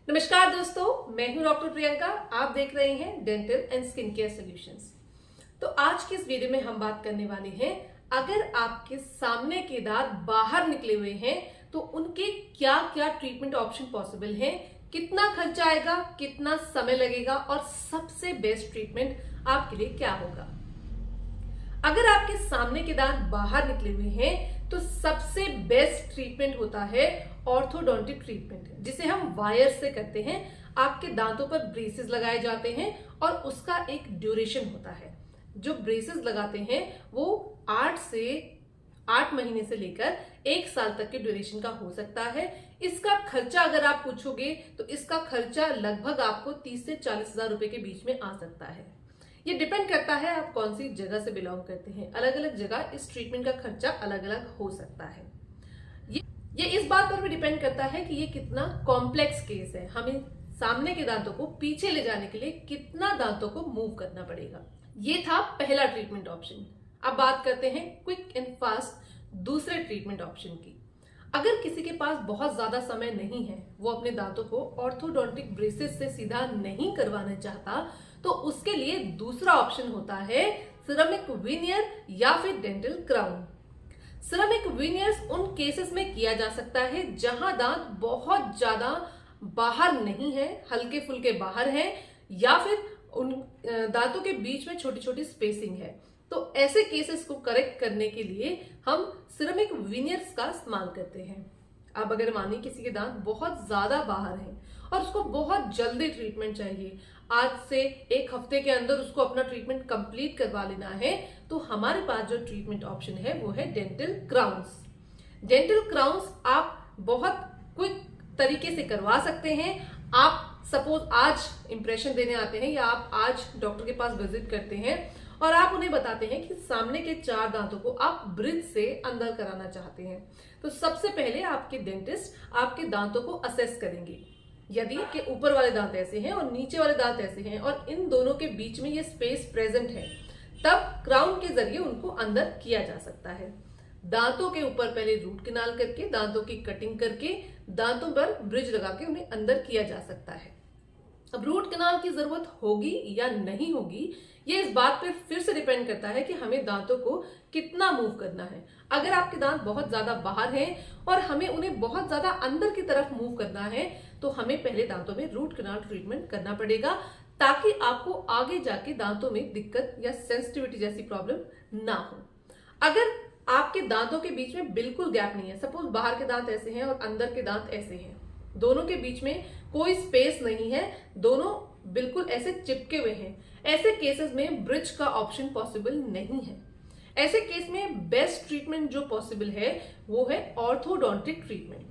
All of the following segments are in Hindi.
नमस्कार दोस्तों, मैं हूं डॉक्टर प्रियंका। आप देख रहे हैं dental and skin care solutions. तो आज की इस वीडियो में हम बात करने वाले हैं, अगर आपके सामने के दांत बाहर निकले हुए हैं तो उनके क्या क्या ट्रीटमेंट ऑप्शन पॉसिबल हैं, कितना खर्चा आएगा, कितना समय लगेगा और सबसे बेस्ट ट्रीटमेंट आपके लिए क्या होगा। अगर आपके सामने के दांत बाहर निकले हुए हैं तो सबसे बेस्ट ट्रीटमेंट होता है ऑर्थोडोंटिक ट्रीटमेंट, जिसे हम वायर से करते हैं। आपके दांतों पर ब्रेसेस लगाए जाते हैं और उसका एक ड्यूरेशन होता है। जो ब्रेसेस लगाते हैं वो 8 महीने से लेकर 1 साल तक के ड्यूरेशन का हो सकता है। इसका खर्चा अगर आप पूछोगे तो इसका खर्चा लगभग आपको 30 से 40 हजार रुपए के बीच में आ सकता है। ये डिपेंड करता है आप कौन सी जगह से बिलोंग करते हैं। अलग अलग जगह इस ट्रीटमेंट का खर्चा अलग अलग हो सकता है। ये इस बात पर भी डिपेंड करता है कि ये कितना कॉम्प्लेक्स केस है। हमें सामने के दांतों को पीछे ले जाने के लिए कितना दांतों को मूव करना पड़ेगा। ये था पहला ट्रीटमेंट ऑप्शन। अब बात करते हैं क्विक एंड फास्ट दूसरे ट्रीटमेंट ऑप्शन की। अगर किसी के पास बहुत ज्यादा समय नहीं है, वो अपने दांतों को ऑर्थोडोंटिक ब्रेसेस से सीधा नहीं करवाना चाहता, तो उसके लिए दूसरा ऑप्शन होता है सिरेमिक विनियर या फिर डेंटल क्राउन। सिरेमिक विनियर्स उन केसेस में किया जा सकता है जहां दांत बहुत ज्यादा बाहर नहीं है, हल्के फुल्के बाहर हैं, या फिर उन दांतों के बीच में छोटी छोटी स्पेसिंग है। तो ऐसे केसेस को करेक्ट करने के लिए हम सिरेमिक विनियर्स का इस्तेमाल करते हैं। अब अगर मानिए किसी के दांत बहुत ज्यादा बाहर हैं और उसको बहुत जल्दी ट्रीटमेंट चाहिए, आज से 1 हफ्ते के अंदर उसको अपना ट्रीटमेंट कंप्लीट करवा लेना है, तो हमारे पास जो ट्रीटमेंट ऑप्शन है वो है डेंटल क्राउन्स। डेंटल क्राउन्स आप बहुत क्विक तरीके से करवा सकते हैं। आप सपोज आज इंप्रेशन देने आते हैं या आप आज डॉक्टर के पास विजिट करते हैं और आप उन्हें बताते हैं कि सामने के 4 दांतों को आप ब्रिज से अंदर कराना चाहते हैं, तो सबसे पहले आपके डेंटिस्ट आपके दांतों को असेस करेंगे। यदि के ऊपर वाले दांत ऐसे हैं और नीचे वाले दांत ऐसे हैं और इन दोनों के बीच में ये स्पेस प्रेजेंट है, तब क्राउन के जरिए उनको अंदर किया जा सकता है। दांतों के ऊपर पहले रूट कैनाल करके, दांतों की कटिंग करके, दांतों पर ब्रिज लगा के उन्हें अंदर किया जा सकता है। अब रूट कैनाल की जरूरत होगी या नहीं होगी, ये इस बात पर फिर से डिपेंड करता है कि हमें दांतों को कितना मूव करना है। अगर आपके दांत बहुत ज्यादा बाहर हैं और हमें उन्हें बहुत ज्यादा अंदर की तरफ मूव करना है, तो हमें पहले दांतों में रूट कैनाल ट्रीटमेंट करना पड़ेगा, ताकि आपको आगे जाके दांतों में दिक्कत या सेंसिटिविटी जैसी प्रॉब्लम ना हो। अगर आपके दांतों के बीच में बिल्कुल गैप नहीं है, सपोज बाहर के दांत ऐसे हैं और अंदर के दांत ऐसे हैं, दोनों के बीच में कोई स्पेस नहीं है, दोनों बिल्कुल ऐसे चिपके हुए हैं, ऐसे केसेस में ब्रिज का ऑप्शन पॉसिबल नहीं है। ऐसे केस में बेस्ट ट्रीटमेंट जो पॉसिबल है वो है ऑर्थोडोंटिक ट्रीटमेंट,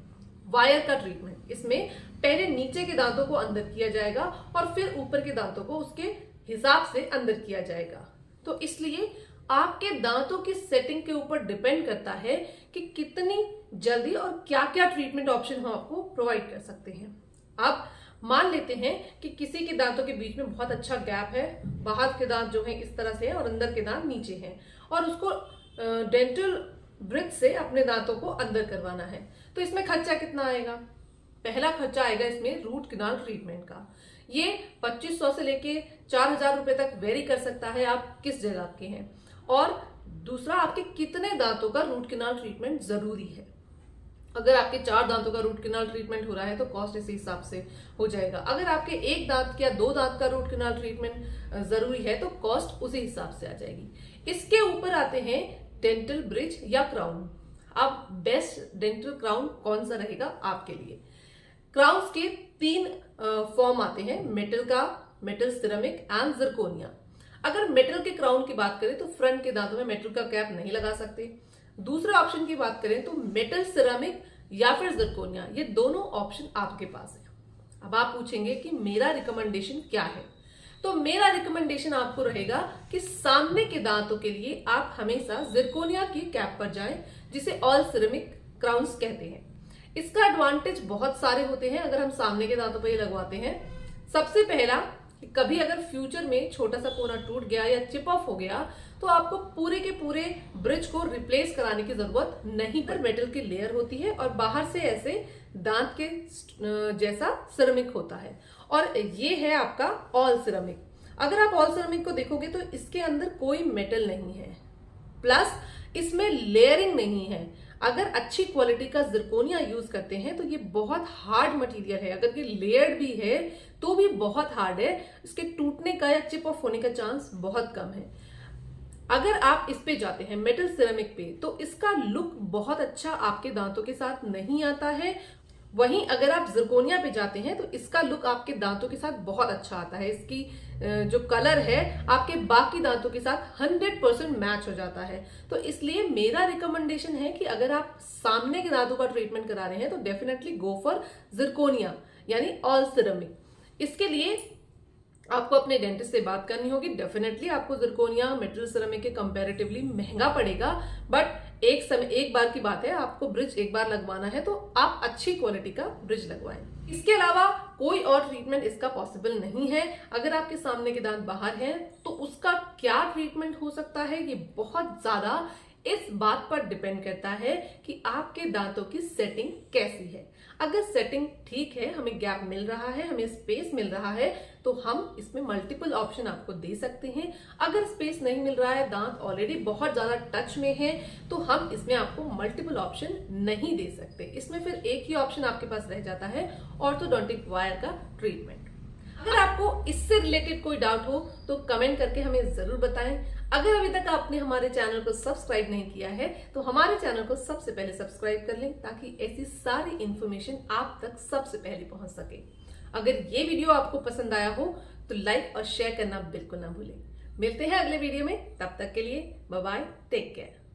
वायर का ट्रीटमेंट। इसमें पहले नीचे के दांतों को अंदर किया जाएगा और फिर ऊपर के दांतों को उसके हिसाब से अंदर किया जाएगा। तो इसलिए आपके दांतों की सेटिंग के ऊपर डिपेंड करता है कि कितनी जल्दी और क्या क्या ट्रीटमेंट ऑप्शन हम आपको प्रोवाइड कर सकते हैं। अब मान लेते हैं कि किसी के दांतों के बीच में बहुत अच्छा गैप है, बाहर के दांत जो है इस तरह से है और अंदर के दांत नीचे हैं, और उसको डेंटल ब्रिज से अपने दांतों को अंदर करवाना है, तो इसमें खर्चा कितना आएगा। पहला खर्चा आएगा इसमें रूट कैनाल ट्रीटमेंट का। ये 2500 से लेके 4000 रुपए तक वेरी कर सकता है, आप किस जगह के हैं, और दूसरा आपके कितने दांतों का रूट कैनाल ट्रीटमेंट जरूरी है। अगर आपके 4 दांतों का रूट कैनाल ट्रीटमेंट हो रहा है तो कॉस्ट इसी हिसाब से हो जाएगा। अगर आपके 1 दांत या 2 दांत का रूट कैनाल ट्रीटमेंट जरूरी है तो कॉस्ट उसी हिसाब से आ जाएगी। इसके ऊपर आते हैं डेंटल ब्रिज या क्राउन। अब बेस्ट डेंटल क्राउन कौन सा रहेगा आपके लिए। क्राउन्स के 3 फॉर्म आते हैं, मेटल का, मेटल सिरेमिक एंड जिरकोनिया। अगर मेटल के क्राउन की बात करें तो फ्रंट के दांतों में मेटल का कैप नहीं लगा सकते। दूसरा ऑप्शन की बात करें तो मेटल सिरेमिक या फिर जिरकोनिया, ये दोनों ऑप्शन आपके पास है। अब आप पूछेंगे कि मेरा रिकमेंडेशन क्या है, तो मेरा रिकमेंडेशन आपको रहेगा कि सामने के दांतों के लिए आप हमेशा जिरकोनिया की कैप पर जाएं, जिसे ऑल सिरेमिक क्राउन्स कहते हैं। इसका एडवांटेज बहुत सारे होते हैं अगर हम सामने के दांतों पर ये लगवाते हैं। सबसे पहला, कि कभी अगर फ्यूचर में छोटा सा कोना टूट गया या चिप ऑफ हो गया तो आपको पूरे के पूरे ब्रिज को रिप्लेस कराने की जरूरत नहीं पर मेटल की लेयर होती है और बाहर से ऐसे दांत के जैसा सिरेमिक होता है और ये है आपका ऑल सिरेमिक। अगर आप ऑल सिरेमिक को देखोगे तो इसके अंदर कोई मेटल नहीं है, प्लस इसमें लेयरिंग नहीं है। अगर अच्छी क्वालिटी का जिरकोनिया यूज करते हैं तो ये बहुत हार्ड मटेरियल है, अगर ये लेयर्ड भी है तो भी बहुत हार्ड है, इसके टूटने का या चिप ऑफ होने का चांस बहुत कम है। अगर आप इस पे जाते हैं मेटल सिरेमिक पे तो इसका लुक बहुत अच्छा आपके दांतों के साथ नहीं आता है, वहीं अगर आप जिरकोनिया पे जाते हैं तो इसका लुक आपके दांतों के साथ बहुत अच्छा आता है। इसकी जो कलर है आपके बाकी दांतों के साथ 100% मैच हो जाता है। तो इसलिए मेरा रिकमेंडेशन है कि अगर आप सामने के दांतों का ट्रीटमेंट करा रहे हैं तो डेफिनेटली गो फॉर जिरकोनिया यानी ऑल सिरेमिक। इसके लिए आपको अपने डेंटिस्ट से बात करनी होगी। डेफिनेटली आपको जिरकोनिया मेटल सिरेमिक के कंपैरेटिवली महंगा पड़ेगा, बट एक बार की बात है, आपको ब्रिज एक बार लगवाना है तो आप अच्छी क्वालिटी का ब्रिज लगवाएं। इसके अलावा कोई और ट्रीटमेंट इसका पॉसिबल नहीं है। अगर आपके सामने के दांत बाहर हैं तो उसका क्या ट्रीटमेंट हो सकता है ये बहुत ज्यादा इस बात पर डिपेंड करता है कि आपके दांतों की सेटिंग कैसी है। अगर सेटिंग ठीक है, हमें गैप मिल रहा है, हमें स्पेस मिल रहा है तो हम इसमें मल्टीपल ऑप्शन आपको दे सकते हैं। अगर स्पेस नहीं मिल रहा है, दांत ऑलरेडी बहुत ज्यादा टच में है तो हम इसमें आपको मल्टीपल ऑप्शन नहीं दे सकते। इसमें फिर एक ही ऑप्शन आपके पास रह जाता है, ऑर्थोडोंटिक वायर का ट्रीटमेंट। अगर आपको इससे रिलेटेड कोई डाउट हो तो कमेंट करके हमें जरूर बताएं। अगर अभी तक आपने हमारे चैनल को सब्सक्राइब नहीं किया है तो हमारे चैनल को सबसे पहले सब्सक्राइब कर लें ताकि ऐसी सारी इंफॉर्मेशन आप तक सबसे पहले पहुंच सके। अगर ये वीडियो आपको पसंद आया हो तो लाइक और शेयर करना बिल्कुल ना भूलें। मिलते हैं अगले वीडियो में, तब तक के लिए बाय बाय, टेक केयर।